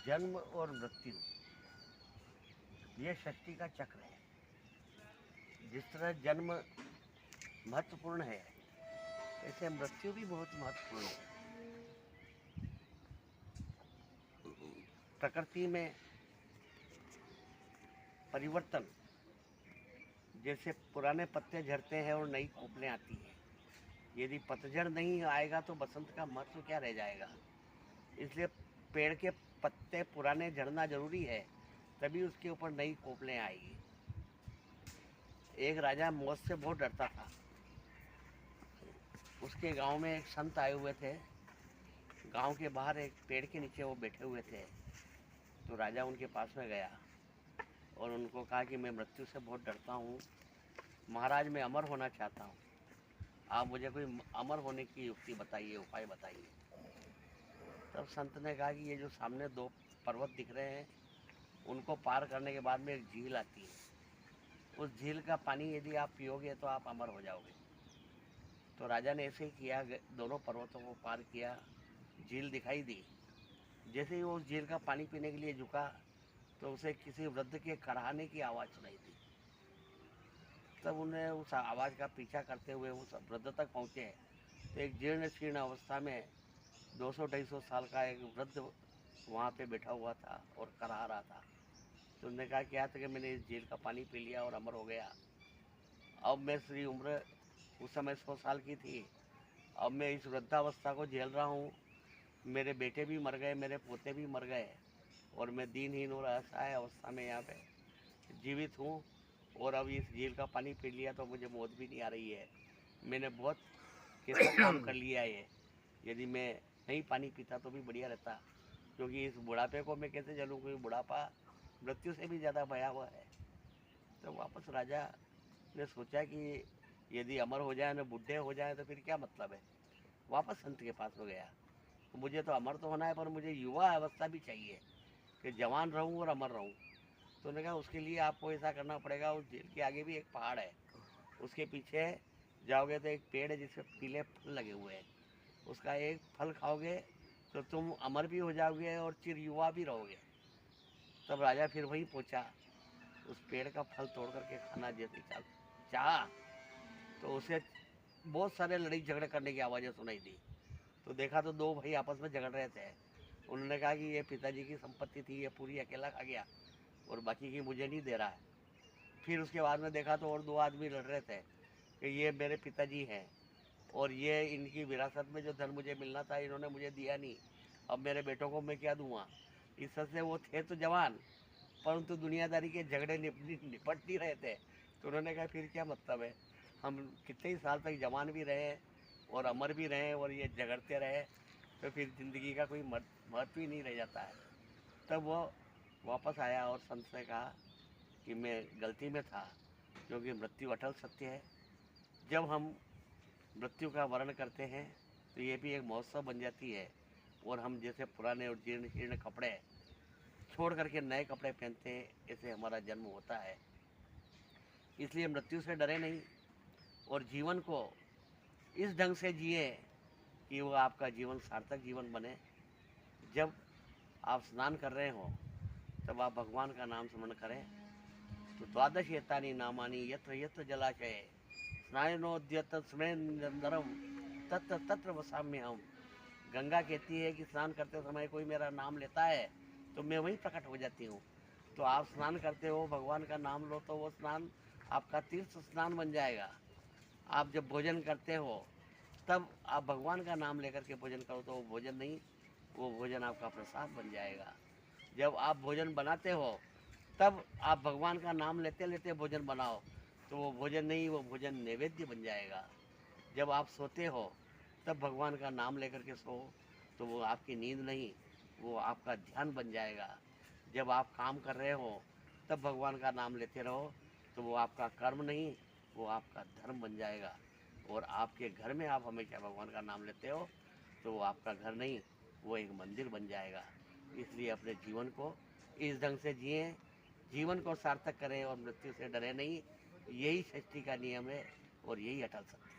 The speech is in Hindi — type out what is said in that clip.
जन्म और मृत्यु ये सृष्टि का चक्र है। जिस तरह जन्म महत्वपूर्ण है, ऐसे मृत्यु भी बहुत महत्वपूर्ण है। प्रकृति में परिवर्तन, जैसे पुराने पत्ते झड़ते हैं और नई कोपलें आती हैं। यदि पतझड़ नहीं आएगा तो बसंत का महत्व क्या रह जाएगा। इसलिए पेड़ के पत्ते पुराने झड़ना जरूरी है, तभी उसके ऊपर नई कोपलें आएगी। एक राजा मौत से बहुत डरता था। उसके गांव में एक संत आए हुए थे। गांव के बाहर एक पेड़ के नीचे वो बैठे हुए थे। तो राजा उनके पास में गया और उनको कहा कि मैं मृत्यु से बहुत डरता हूँ महाराज, मैं अमर होना चाहता हूँ, आप मुझे कोई अमर होने की युक्ति बताइए, उपाय बताइए। तब संत ने कहा कि ये जो सामने दो पर्वत दिख रहे हैं, उनको पार करने के बाद में एक झील आती है। उस झील का पानी यदि आप पियोगे तो आप अमर हो जाओगे। तो राजा ने ऐसे ही किया, दोनों पर्वतों को पार किया, झील दिखाई दी। जैसे ही वो उस झील का पानी पीने के लिए झुका तो उसे किसी वृद्ध के कराहने की आवाज़ सुनाई दी। तब उन्हें उस आवाज़ का पीछा करते हुए उस वृद्ध तक पहुँचे। तो एक जीर्ण शीर्ण अवस्था में 200-250 साल का एक वृद्ध वहाँ पे बैठा हुआ था और कराह रहा था। तो उन्होंने कहा क्या था कि मैंने इस झील का पानी पी लिया और अमर हो गया। अब मैं मेरी उम्र उस समय 100 साल की थी। अब मैं इस वृद्धावस्था को झेल रहा हूँ। मेरे बेटे भी मर गए, मेरे पोते भी मर गए और मैं दीनहीन और असहाय अवस्था में यहाँ पे जीवित हूँ। और अब इस झील का पानी पी लिया तो मुझे मौत भी नहीं आ रही है। मैंने बहुत कैसा काम कर लिया है। यदि मैं नहीं पानी पीता तो भी बढ़िया रहता, क्योंकि इस बुढ़ापे को मैं कैसे झेलूँ, क्योंकि बुढ़ापा मृत्यु से भी ज़्यादा भयावह है। तो वापस राजा ने सोचा कि यदि अमर हो जाए ना बूढ़े हो जाए तो फिर क्या मतलब है। वापस संत के पास में गया। तो मुझे तो अमर तो होना है, पर मुझे युवा अवस्था भी चाहिए कि जवान रहूं और अमर रहूं। तो उन्होंने कहा उसके लिए आपको ऐसा करना पड़ेगा, उस झील के आगे भी एक पहाड़ है, उसके पीछे जाओगे तो एक पेड़ है जिसमें पीले फल लगे हुए हैं। उसका एक फल खाओगे तो तुम अमर भी हो जाओगे और चिर युवा भी रहोगे। तब राजा फिर वहीं पहुंचा। उस पेड़ का फल तोड़ करके खाना जैसे चाहा तो उसे बहुत सारे लड़ाई झगड़े करने की आवाज़ें सुनाई दी। तो देखा तो दो भाई आपस में झगड़ रहे थे। उन्होंने कहा कि ये पिताजी की संपत्ति थी, ये पूरी अकेला खा गया और बाकी की मुझे नहीं दे रहा है। फिर उसके बाद में देखा तो और दो आदमी लड़ रहे थे कि ये मेरे पिताजी हैं और ये इनकी विरासत में जो धन मुझे मिलना था इन्होंने मुझे दिया नहीं, अब मेरे बेटों को मैं क्या दूंगा। इस तरह से वो थे तो जवान, परंतु दुनियादारी के झगड़े निपट नहीं रहे थे। तो उन्होंने कहा फिर क्या मतलब है, हम कितने ही साल तक जवान भी रहे और अमर भी रहे और ये झगड़ते रहे, तो फिर ज़िंदगी का कोई महत्व ही नहीं रह जाता है। तब वो वापस आया और संत ने कहा कि मैं गलती में था, क्योंकि मृत्यु अटल सत्य है। जब हम मृत्यु का वर्ण करते हैं तो ये भी एक महोत्सव बन जाती है और हम जैसे पुराने और जीर्ण शीर्ण कपड़े छोड़ करके नए कपड़े पहनते हैं, ऐसे हमारा जन्म होता है। इसलिए मृत्यु से डरे नहीं और जीवन को इस ढंग से जिए कि वो आपका जीवन सार्थक जीवन बने। जब आप स्नान कर रहे हो तब आप भगवान का नाम स्मरण करें। तो द्वादश एतानि नामानि यत्र यत्र जलाशय स्नानोद्यत स्मृंदरम तत्र तत्र वसाम्य हम। गंगा कहती है कि स्नान करते समय कोई मेरा नाम लेता है तो मैं वहीं प्रकट हो जाती हूँ। तो आप स्नान करते हो, भगवान का नाम लो तो वो स्नान आपका तीर्थ स्नान बन जाएगा। आप जब भोजन करते हो तब आप भगवान का नाम लेकर के भोजन करो तो वो भोजन नहीं, वो भोजन आपका प्रसाद बन जाएगा। जब आप भोजन बनाते हो तब आप भगवान का नाम लेते लेते भोजन बनाओ तो वो भोजन नहीं, वो भोजन नैवेद्य बन जाएगा। जब आप सोते हो तब भगवान का नाम लेकर के सो तो वो आपकी नींद नहीं, वो आपका ध्यान बन जाएगा। जब आप काम कर रहे हो तब भगवान का नाम लेते रहो तो वो आपका कर्म नहीं, वो आपका धर्म बन जाएगा। और आपके घर में आप हमेशा भगवान का नाम लेते हो तो वो आपका घर नहीं, वो एक मंदिर बन जाएगा। इसलिए अपने जीवन को इस ढंग से जिए, जीवन को सार्थक करें और मृत्यु से डरे नहीं। यही सृष्टि का नियम है और यही अटल सत्य है।